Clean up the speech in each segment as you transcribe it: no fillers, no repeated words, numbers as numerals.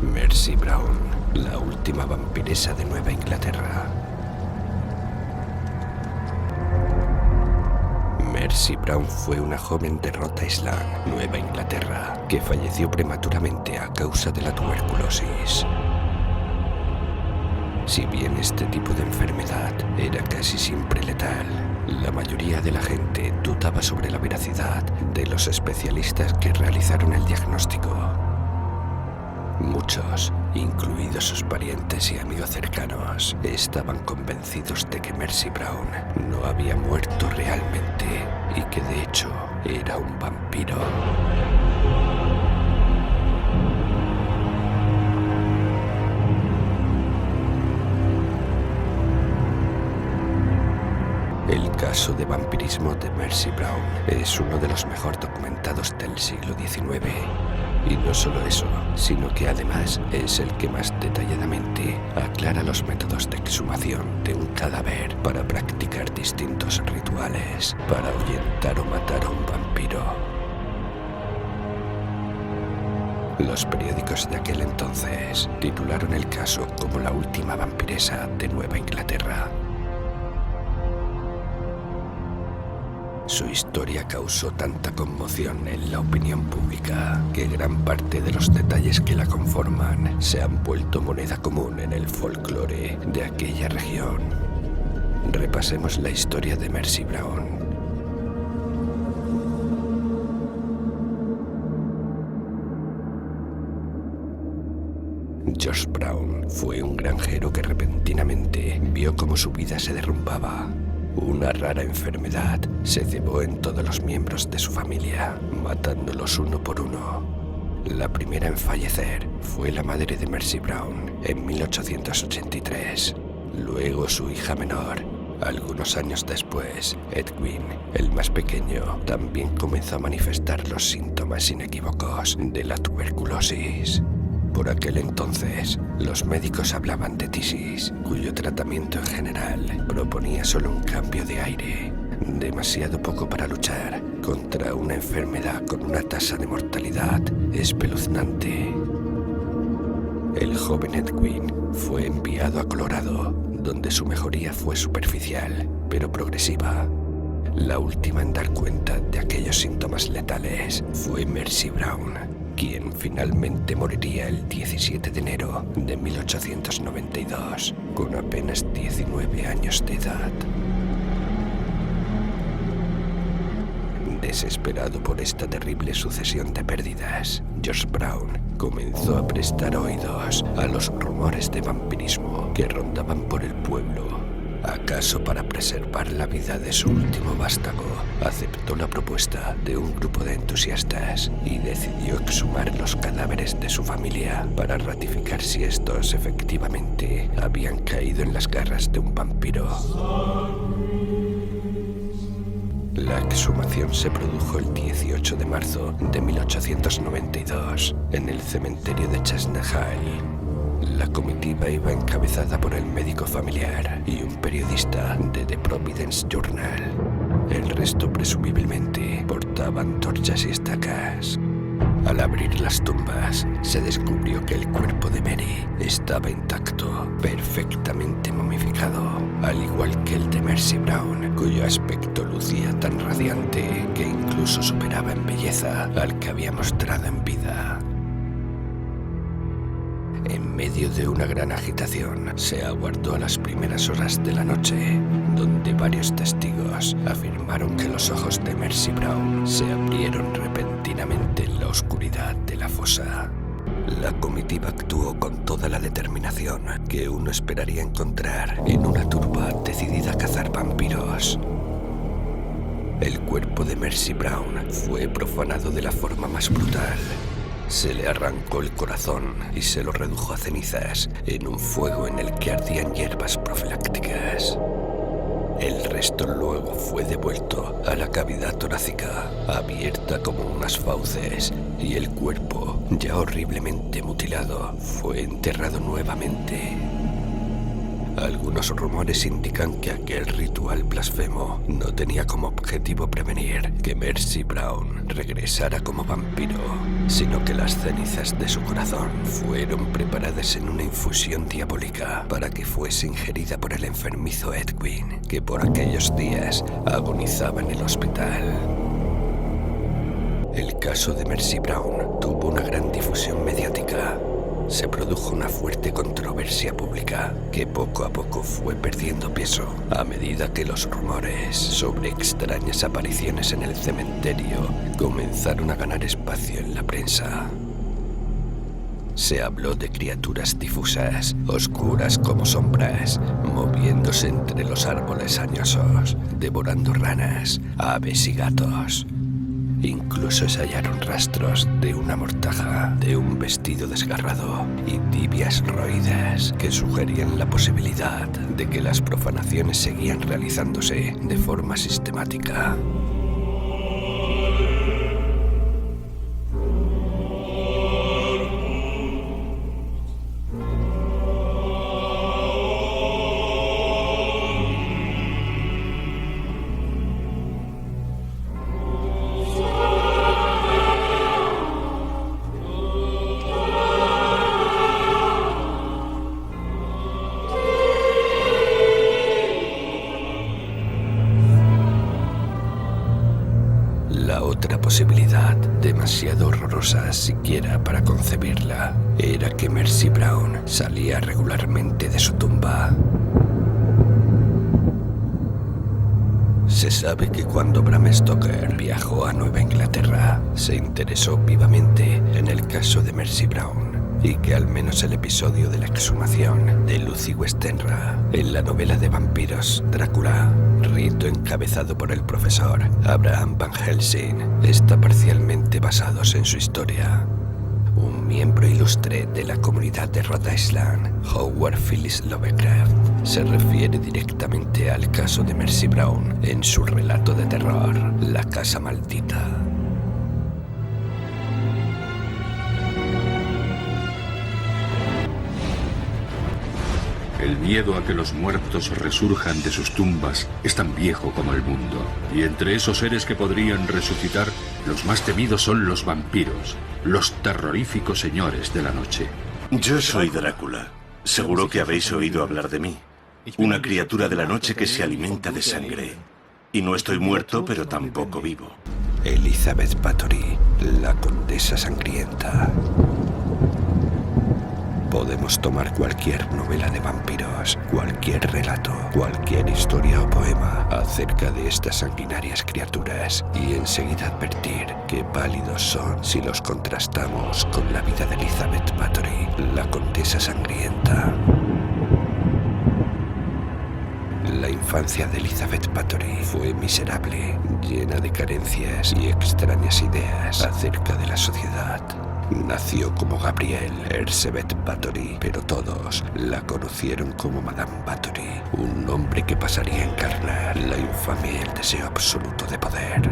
Mercy Brown, la última vampiresa de Nueva Inglaterra. Mercy Brown fue una joven de Rhode Island, Nueva Inglaterra, que falleció prematuramente a causa de la tuberculosis. Si bien este tipo de enfermedad era casi siempre letal, la mayoría de la gente dudaba sobre la veracidad de los especialistas que realizaron el diagnóstico. Muchos, incluidos sus parientes y amigos cercanos, estaban convencidos de que Mercy Brown no había muerto realmente y que de hecho era un vampiro. El caso de vampirismo de Mercy Brown es uno de los mejor documentados del siglo XIX. Y no solo eso, sino que además es el que más detalladamente aclara los métodos de exhumación de un cadáver para practicar distintos rituales para ahuyentar o matar a un vampiro. Los periódicos de aquel entonces titularon el caso como la última vampiresa de Nueva Inglaterra. Su historia causó tanta conmoción en la opinión pública que gran parte de los detalles que la conforman se han vuelto moneda común en el folclore de aquella región. Repasemos la historia de Mercy Brown. George Brown fue un granjero que repentinamente vio cómo su vida se derrumbaba. Una rara enfermedad se cebó en todos los miembros de su familia, matándolos uno por uno. La primera en fallecer fue la madre de Mercy Brown en 1883. Luego su hija menor. Algunos años después, Edwin, el más pequeño, también comenzó a manifestar los síntomas inequívocos de la tuberculosis. Por aquel entonces, los médicos hablaban de tisis, cuyo tratamiento en general proponía solo un cambio de aire, demasiado poco para luchar contra una enfermedad con una tasa de mortalidad espeluznante. El joven Edwin fue enviado a Colorado, donde su mejoría fue superficial, pero progresiva. La última en dar cuenta de aquellos síntomas letales fue Mercy Brown, quien finalmente moriría el 17 de enero de 1892, con apenas 19 años de edad. Desesperado por esta terrible sucesión de pérdidas, George Brown comenzó a prestar oídos a los rumores de vampirismo que rondaban por el pueblo. ¿Acaso para preservar la vida de su último vástago, aceptó la propuesta de un grupo de entusiastas y decidió exhumar los cadáveres de su familia para ratificar si estos efectivamente habían caído en las garras de un vampiro? La exhumación se produjo el 18 de marzo de 1892 en el cementerio de Chestnut Hill. La comitiva iba encabezada por el médico familiar y un periodista de The Providence Journal. El resto presumiblemente portaban antorchas y estacas. Al abrir las tumbas, se descubrió que el cuerpo de Mary estaba intacto, perfectamente momificado, al igual que el de Mercy Brown, cuyo aspecto lucía tan radiante que incluso superaba en belleza al que había mostrado en vida. En medio de una gran agitación, se aguardó a las primeras horas de la noche, donde varios testigos afirmaron que los ojos de Mercy Brown se abrieron repentinamente en la oscuridad de la fosa. La comitiva actuó con toda la determinación que uno esperaría encontrar en una turba decidida a cazar vampiros. El cuerpo de Mercy Brown fue profanado de la forma más brutal. Se le arrancó el corazón y se lo redujo a cenizas en un fuego en el que ardían hierbas profilácticas. El resto luego fue devuelto a la cavidad torácica, abierta como unas fauces, y el cuerpo, ya horriblemente mutilado, fue enterrado nuevamente. Algunos rumores indican que aquel ritual blasfemo no tenía como objetivo prevenir que Mercy Brown regresara como vampiro, sino que las cenizas de su corazón fueron preparadas en una infusión diabólica para que fuese ingerida por el enfermizo Edwin, que por aquellos días agonizaba en el hospital. El caso de Mercy Brown tuvo una gran difusión mediática. Se produjo una fuerte controversia pública que poco a poco fue perdiendo peso a medida que los rumores sobre extrañas apariciones en el cementerio comenzaron a ganar espacio en la prensa. Se habló de criaturas difusas, oscuras como sombras, moviéndose entre los árboles añosos, devorando ranas, aves y gatos. Incluso se hallaron rastros de una mortaja, de un vestido desgarrado y tibias roídas que sugerían la posibilidad de que las profanaciones seguían realizándose de forma sistemática. La otra posibilidad, demasiado horrorosa siquiera para concebirla, era que Mercy Brown salía regularmente de su tumba. Se sabe que cuando Bram Stoker viajó a Nueva Inglaterra, se interesó vivamente en el caso de Mercy Brown, y que al menos el episodio de la exhumación de Lucy Westenra en la novela de vampiros Drácula, rito encabezado por el profesor Abraham Van Helsing, está parcialmente basados en su historia. Un miembro ilustre de la comunidad de Rhode Island, Howard Phillips Lovecraft, se refiere directamente al caso de Mercy Brown en su relato de terror, La Casa Maldita. El miedo a que los muertos resurjan de sus tumbas es tan viejo como el mundo. Y entre esos seres que podrían resucitar, los más temidos son los vampiros, los terroríficos señores de la noche. Yo soy Drácula. Seguro que habéis oído hablar de mí. Una criatura de la noche que se alimenta de sangre. Y no estoy muerto, pero tampoco vivo. Elizabeth Bathory, la condesa sangrienta. Podemos tomar cualquier novela de vampiros, cualquier relato, cualquier historia o poema acerca de estas sanguinarias criaturas y enseguida advertir qué válidos son si los contrastamos con la vida de Elizabeth Bathory, la condesa sangrienta. La infancia de Elizabeth Bathory fue miserable, llena de carencias y extrañas ideas acerca de la sociedad. Nació como Gabrielle Elsbeth Bathory, pero todos la conocieron como Madame Bathory, un nombre que pasaría a encarnar la infamia y el deseo absoluto de poder.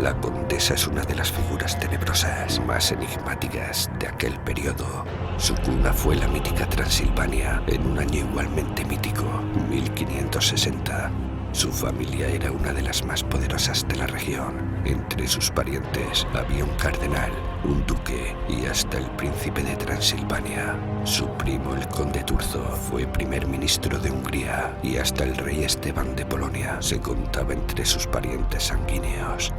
La condesa es una de las figuras tenebrosas más enigmáticas de aquel periodo. Su cuna fue la mítica Transilvania, en un año igualmente mítico, 1560. Su familia era una de las más poderosas de la región. Entre sus parientes había un cardenal, un duque y hasta el príncipe de Transilvania. Su primo, el conde Turzo, fue primer ministro de Hungría y hasta el rey Esteban de Polonia se contaba entre sus parientes sanguíneos.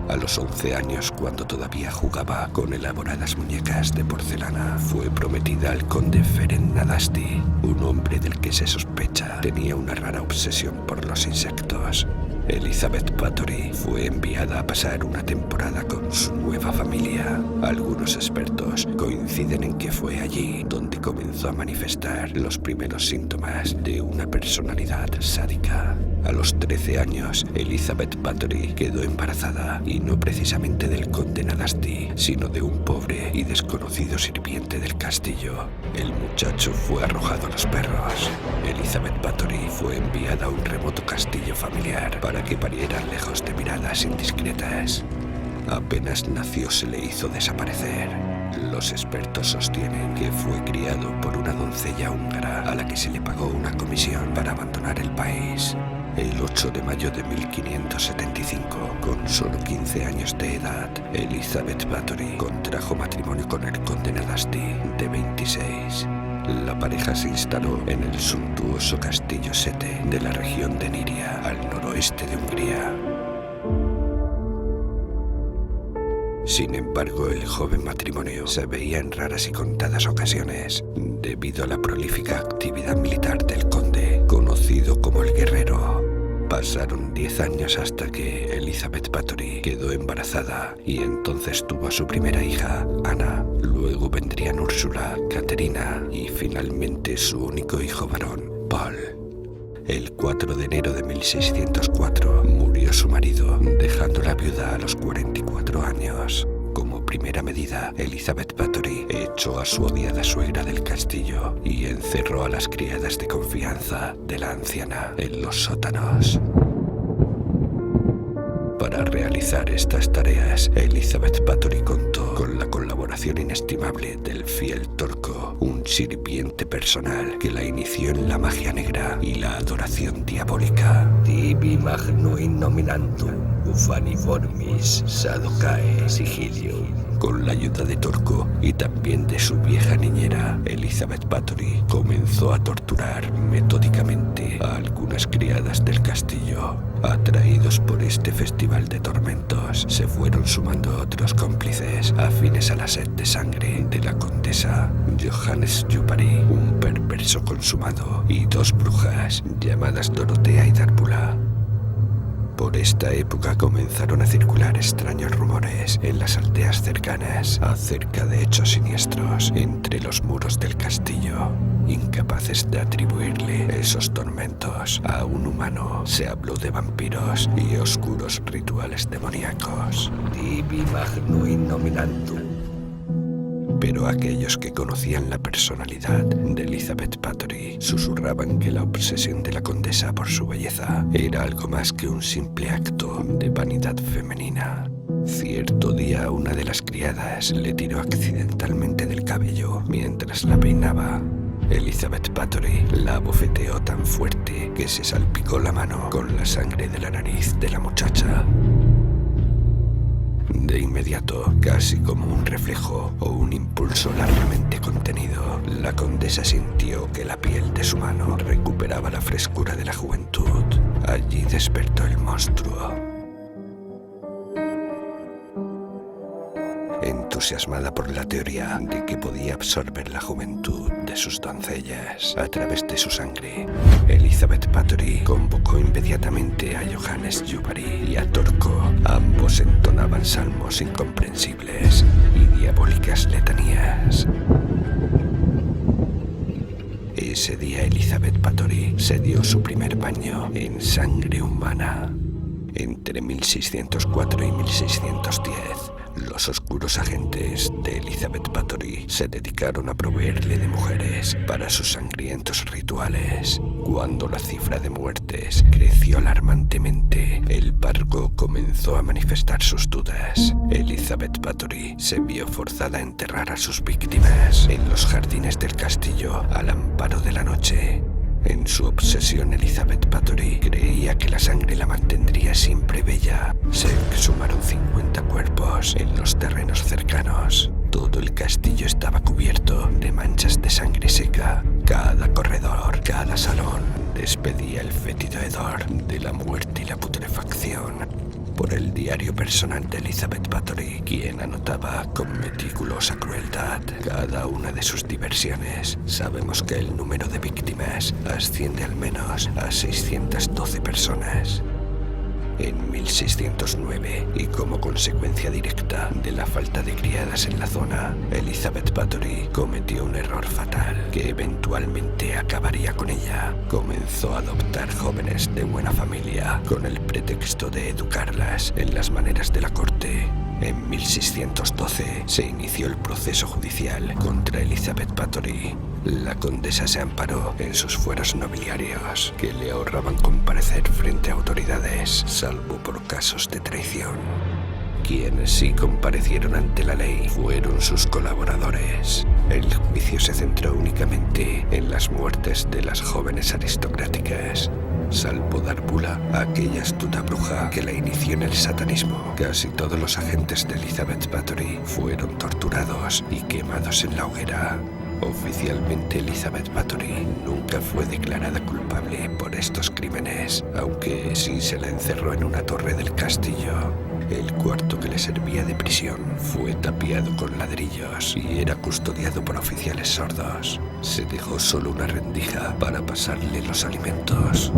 A los 11 años, cuando todavía jugaba con elaboradas muñecas de porcelana, fue prometida al conde Ferenc Nadasti, un hombre del que se sospecha tenía una rara obsesión por los insectos. Elizabeth Bathory fue enviada a pasar una temporada con su nueva familia. Algunos expertos coinciden en que fue allí donde comenzó a manifestar los primeros síntomas de una personalidad sádica. A los 13 años, Elizabeth Bathory quedó embarazada, y no precisamente del conde Nadasti, sino de un pobre y desconocido sirviente del castillo. El muchacho fue arrojado a los perros. Elizabeth Bathory fue enviada a un remoto castillo familiar para que pariera lejos de miradas indiscretas. Apenas nació se le hizo desaparecer. Los expertos sostienen que fue criado por una doncella húngara a la que se le pagó una comisión para abandonar el país. El 8 de mayo de 1575, con solo 15 años de edad, Elizabeth Bathory contrajo matrimonio con el conde Nadasti, de 26. La pareja se instaló en el suntuoso castillo Sete de la región de Niria, al noroeste de Hungría. Sin embargo, el joven matrimonio se veía en raras y contadas ocasiones, debido a la prolífica actividad militar del conde, conocido como el Guerrero. Pasaron 10 años hasta que Elizabeth Bathory quedó embarazada y entonces tuvo a su primera hija, Ana. Luego vendrían Úrsula, Caterina y finalmente su único hijo varón, Paul. El 4 de enero de 1604 murió su marido, dejándola viuda a los 44 años. Como primera medida, Elizabeth Bathory echó a su odiada suegra del castillo y encerró a las criadas de confianza de la anciana en los sótanos. Para realizar estas tareas, Elizabeth Bathory contó con la colaboración inestimable del fiel Torco, un sirviente personal que la inició en la magia negra y la adoración diabólica. Tibi magno in nominantum, ufaniformis, sadocae, sigilium. Con la ayuda de Torco y también de su vieja niñera, Elizabeth Bathory comenzó a torturar metódicamente a algunas criadas del castillo. Atraídos por este festival de tormentos, se fueron sumando otros cómplices afines a la sed de sangre de la condesa Johannes Jupari, un perverso consumado, y 2 brujas llamadas Dorotea y Dárpula. Por esta época comenzaron a circular extraños rumores en las aldeas cercanas acerca de hechos siniestros entre los muros del castillo. Incapaces de atribuirle esos tormentos a un humano, se habló de vampiros y oscuros rituales demoníacos. Tibi magno in nominantum. Pero aquellos que conocían la personalidad de Elizabeth Bathory susurraban que la obsesión de la condesa por su belleza era algo más que un simple acto de vanidad femenina. Cierto día, una de las criadas le tiró accidentalmente del cabello mientras la peinaba. Elizabeth Bathory la abofeteó tan fuerte que se salpicó la mano con la sangre de la nariz de la muchacha. De inmediato, casi como un reflejo o un impulso largamente contenido, la condesa sintió que la piel de su mano recuperaba la frescura de la juventud. Allí despertó el monstruo. Entusiasmada por la teoría de que podía absorber la juventud de sus doncellas a través de su sangre, Elizabeth Bathory convocó inmediatamente a Johannes Jupari y a Torco. Ambos entonaban salmos incomprensibles y diabólicas letanías. Ese día Elizabeth Bathory se dio su primer baño en sangre humana. Entre 1604 y 1610, los oscuros agentes de Elizabeth Bathory se dedicaron a proveerle de mujeres para sus sangrientos rituales. Cuando la cifra de muertes creció alarmantemente, el párroco comenzó a manifestar sus dudas. Elizabeth Bathory se vio forzada a enterrar a sus víctimas en los jardines del castillo al amparo de la noche. En su obsesión, Elizabeth Bathory creía que la sangre la mantendría siempre bella. Se exhumaron 50 cuerpos en los terrenos cercanos. Todo el castillo estaba cubierto de manchas de sangre seca. Cada corredor, cada salón despedía el fétido hedor de la muerte y la putrefacción. Por el diario personal de Elizabeth Bathory, quien anotaba con meticulosa crueldad cada una de sus diversiones, sabemos que el número de víctimas asciende al menos a 612 personas. en 1609, y como consecuencia directa de la falta de criadas en la zona, Elizabeth Bathory cometió un error fatal que eventualmente acabaría con ella. Comenzó a adoptar jóvenes de buena familia con el pretexto de educarlas en las maneras de la corte. En 1612 se inició el proceso judicial contra Elizabeth Bathory. La condesa se amparó en sus fueros nobiliarios, que le ahorraban comparecer frente a autoridades, salvo por casos de traición. Quienes sí comparecieron ante la ley fueron sus colaboradores. El juicio se centró únicamente en las muertes de las jóvenes aristocráticas, salvo Darbula, aquella astuta bruja que la inició en el satanismo. Casi todos los agentes de Elizabeth Bathory fueron torturados y quemados en la hoguera. Oficialmente, Elizabeth Bathory nunca fue declarada culpable por estos crímenes, aunque sí se la encerró en una torre del castillo. El cuarto que le servía de prisión fue tapiado con ladrillos y era custodiado por oficiales sordos. Se dejó solo una rendija para pasarle los alimentos.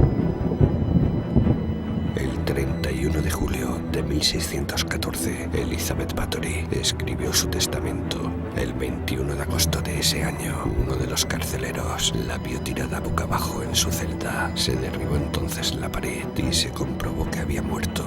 El 31 de julio de 1614, Elizabeth Bathory escribió su testamento. El 21 de agosto de ese año, uno de los carceleros la vio tirada boca abajo en su celda. Se derribó entonces la pared y se comprobó que había muerto.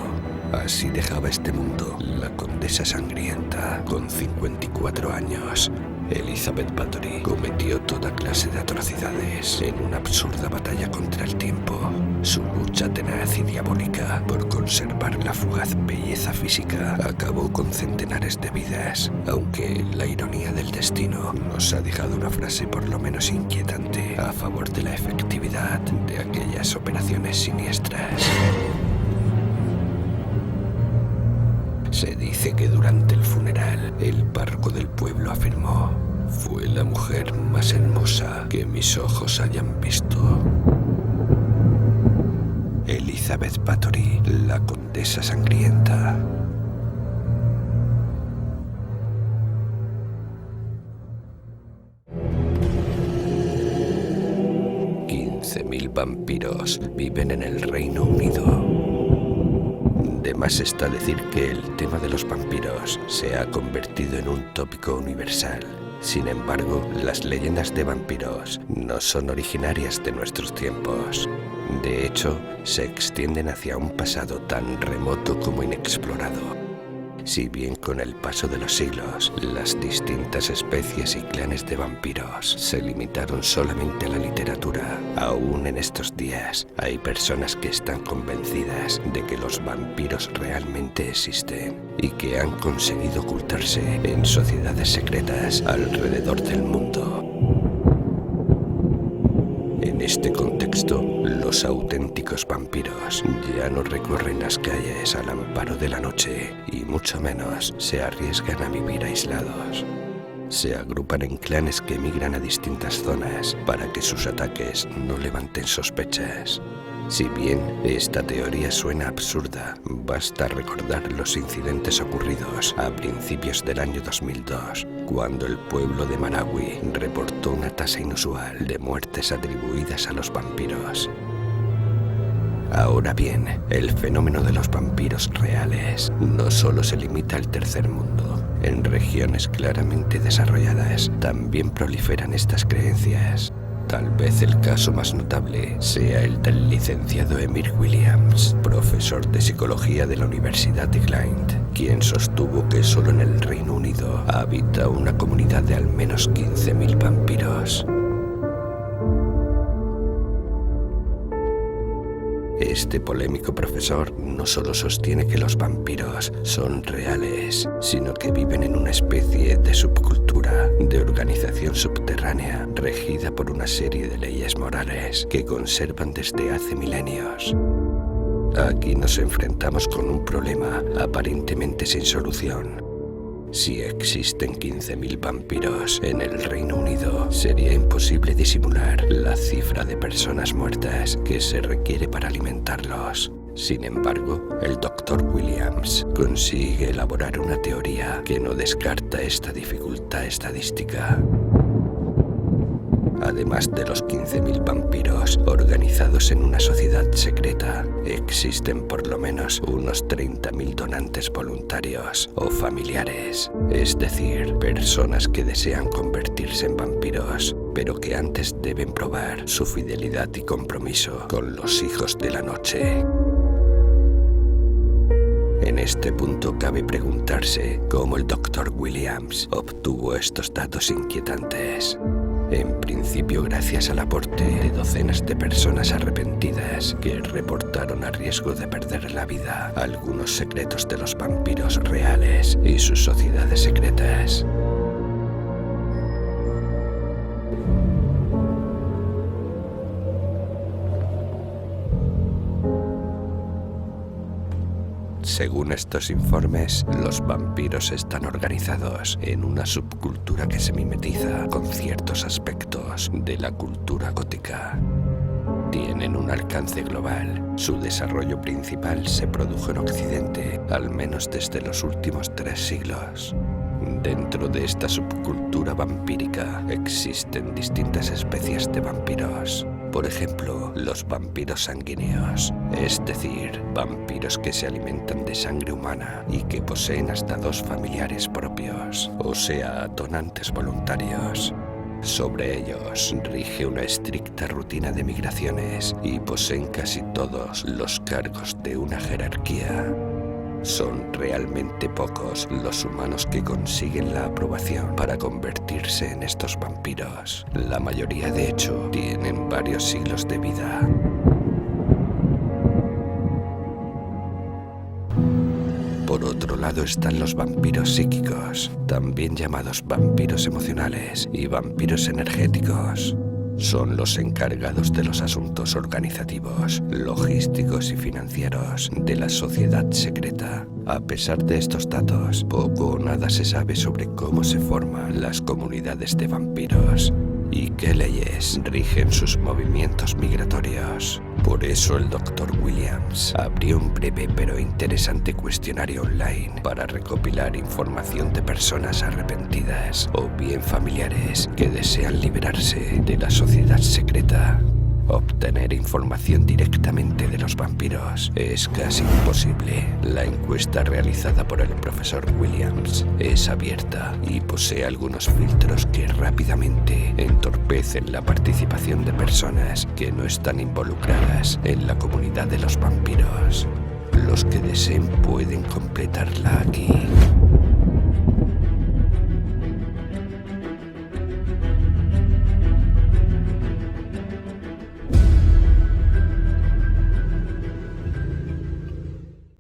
Así dejaba este mundo la condesa sangrienta, con 54 años. Elizabeth Bathory cometió toda clase de atrocidades en una absurda batalla contra el tiempo. Su lucha tenaz y diabólica por conservar la fugaz belleza física acabó con centenares de vidas, aunque la ironía del destino nos ha dejado una frase por lo menos inquietante a favor de la efectividad de aquellas operaciones siniestras. Se dice que durante el funeral, el párroco del pueblo afirmó: «Fue la mujer más hermosa que mis ojos hayan visto». Elizabeth Bathory, la condesa sangrienta. «15.000 vampiros viven en el Reino Unido». De más está decir que el tema de los vampiros se ha convertido en un tópico universal. Sin embargo, las leyendas de vampiros no son originarias de nuestros tiempos. De hecho, se extienden hacia un pasado tan remoto como inexplorado. Si bien con el paso de los siglos, las distintas especies y clanes de vampiros se limitaron solamente a la literatura, aún en estos días hay personas que están convencidas de que los vampiros realmente existen y que han conseguido ocultarse en sociedades secretas alrededor del mundo. En este contexto, los auténticos vampiros ya no recorren las calles al amparo de la noche y mucho menos se arriesgan a vivir aislados. Se agrupan en clanes que migran a distintas zonas para que sus ataques no levanten sospechas. Si bien esta teoría suena absurda, basta recordar los incidentes ocurridos a principios del año 2002, cuando el pueblo de Marawi reportó una tasa inusual de muertes atribuidas a los vampiros. Ahora bien, el fenómeno de los vampiros reales no solo se limita al tercer mundo. En regiones claramente desarrolladas también proliferan estas creencias. Tal vez el caso más notable sea el del licenciado Emir Williams, profesor de psicología de la Universidad de Glynde, quien sostuvo que solo en el Reino Unido habita una comunidad de al menos 15.000 vampiros. Este polémico profesor no solo sostiene que los vampiros son reales, sino que viven en una especie de subcultura, de organización subterránea, regida por una serie de leyes morales que conservan desde hace milenios. Aquí nos enfrentamos con un problema aparentemente sin solución. Si existen 15.000 vampiros en el Reino Unido, sería imposible disimular la cifra de personas muertas que se requiere para alimentarlos. Sin embargo, el Dr. Williams consigue elaborar una teoría que no descarta esta dificultad estadística. A Además de los 15.000 vampiros organizados en una sociedad secreta, existen por lo menos unos 30.000 donantes voluntarios o familiares, es decir, personas que desean convertirse en vampiros, pero que antes deben probar su fidelidad y compromiso con los hijos de la noche. En este punto cabe preguntarse cómo el Dr. Williams obtuvo estos datos inquietantes. En principio gracias al aporte de docenas de personas arrepentidas que reportaron a riesgo de perder la vida algunos secretos de los vampiros reales y sus sociedades secretas. Según estos informes, los vampiros están organizados en una subcultura que se mimetiza con ciertos aspectos de la cultura gótica. Tienen un alcance global. Su desarrollo principal se produjo en Occidente, al menos desde los últimos 3 siglos. Dentro de esta subcultura vampírica existen distintas especies de vampiros. Por ejemplo, los vampiros sanguíneos, es decir, vampiros que se alimentan de sangre humana y que poseen hasta 2 familiares propios, o sea, donantes voluntarios. Sobre ellos rige una estricta rutina de migraciones y poseen casi todos los cargos de una jerarquía. Son realmente pocos los humanos que consiguen la aprobación para convertirse en estos vampiros. La mayoría, de hecho, tienen varios siglos de vida. Por otro lado están los vampiros psíquicos, también llamados vampiros emocionales y vampiros energéticos. Son los encargados de los asuntos organizativos, logísticos y financieros de la sociedad secreta. A pesar de estos datos, poco o nada se sabe sobre cómo se forman las comunidades de vampiros y qué leyes rigen sus movimientos migratorios. Por eso el Dr. Williams abrió un breve pero interesante cuestionario online para recopilar información de personas arrepentidas o bien familiares que desean liberarse de la sociedad secreta. Obtener información directamente de los vampiros es casi imposible. La encuesta realizada por el profesor Williams es abierta y posee algunos filtros que rápidamente entorpecen la participación de personas que no están involucradas en la comunidad de los vampiros. Los que deseen pueden completarla aquí.